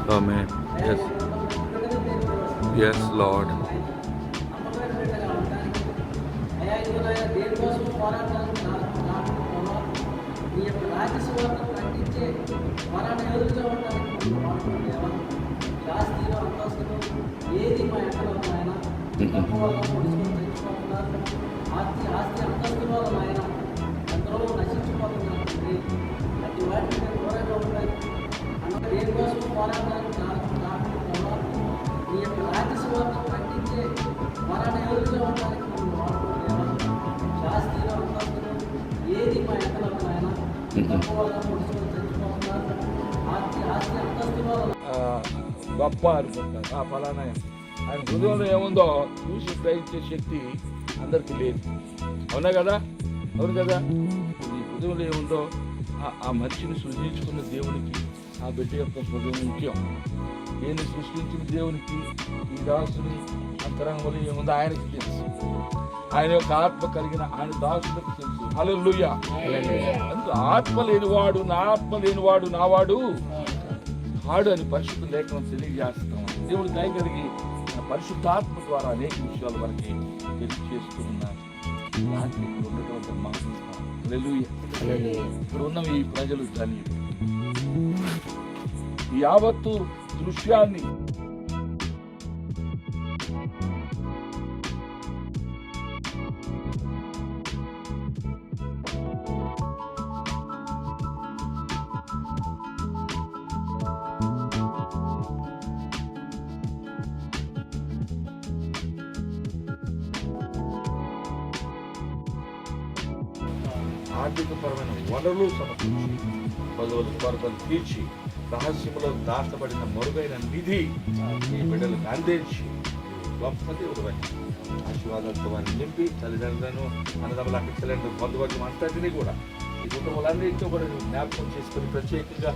Amen. Yes. Yes, Lord. గొప్ప అనుకుంటారు ఆ ఫలానా ఆయన హృదయంలో ఏముందో చూసి గ్రహించే శక్తి అందరికీ లేదు. అవునా కదా? అవును కదా? ఈ హృదయంలో ఏముందో ఆ మనిషిని సృష్టించుకున్న దేవునికి ఆ బిడ్డ యొక్క హృదయం ముఖ్యం. నేను సృష్టించిన దేవునికి ఈ దాసుని అంతరంగంలో ఏముందో ఆయనకి తెలుసు. ఆయన యొక్క ఆత్మ కలిగిన ఆయన దాసులకు తెలుసు. హల్లెలూయా. అందుకు ఆత్మ లేనివాడు నా ఆత్మ లేనివాడు నావాడు కాడు అని పరిశుద్ధ లేఖనం తెలియజేస్తాం. దేవుడు దయ కలిగి పరిశుద్ధాత్మ ద్వారా అనేక విషయాలు మనకి తెలియజేస్తూ ఉన్నారు. ఇక్కడ ఉన్నటువంటి ఇక్కడ ఉన్న ఈ ప్రజలు ధన్యులు. ఈ యావత్తు దృశ్యాన్ని ఆర్థికపరమైన వనరులు సమకూర్చి పదవుల కొరతలు తీర్చి రహస్యంలో దాచబడిన మరుగైన నిధి ఈ బిడ్డలకు అందించి గొప్ప దేవుడు ఆశీర్వాదాలతో వారిని నింపి తల్లిదండ్రులను అన్నదమ్ముల అక్కచెల్లెండ్రు బంధువర్గం అంతటినీ కూడా ఈ కుటుంబాలన్నింటితో కూడా జ్ఞాపకం చేసుకుని ప్రత్యేకంగా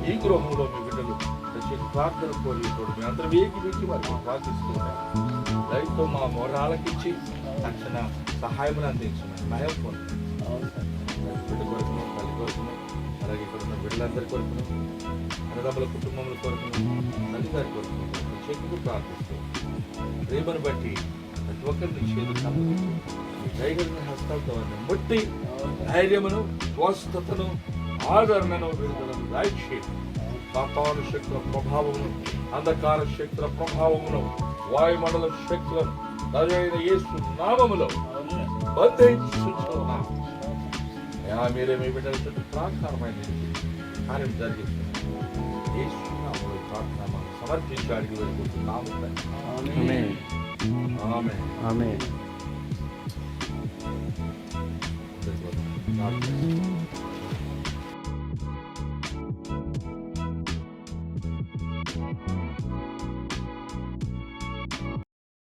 ఈ గృహంలో మీ బిడ్డలు ప్రత్యేక ప్రార్థన కోరితోడు మీ అందరం వేగి వారిని ప్రార్థిస్తున్నాం. దయతో మా మొరాలకిచ్చి తక్షణ సహాయం అందించమని భయం పొందుతున్నాం. బిడ్డ కొరకును తల్లి కొరకును అలాగే ఇక్కడ ఉన్న బిడ్డలందరి కొరకును అన్నదమ్ముల కుటుంబముల కొరకును తల్లిగారి కొరకును ప్రత్యేకంగా ప్రార్థిస్తూ ప్రేమను బట్టి ప్రతి ఒక్కరిని చేతులు సంపదిస్తూ దయగలిగిన హస్తాలతో వారిని ముట్టి ధైర్యమును స్వస్థతను ఆదరణను విడుదలను దాయిచ్చి వాతావరణ శక్తుల ప్రభావమును అంధకార శక్తుల ప్రభావమును వాయుమండల శక్తులను సరైన యేసు నామములో బంధించుచున్నాము. మీరే మీ బిడ్డల చుట్టూ ప్రాకారమైన కార్యం జరిగిస్తున్నారు. యేసు నామములో ప్రార్థన సమర్పించి అడిగి వెళ్ళిపోతున్నాము. ఆమేన్.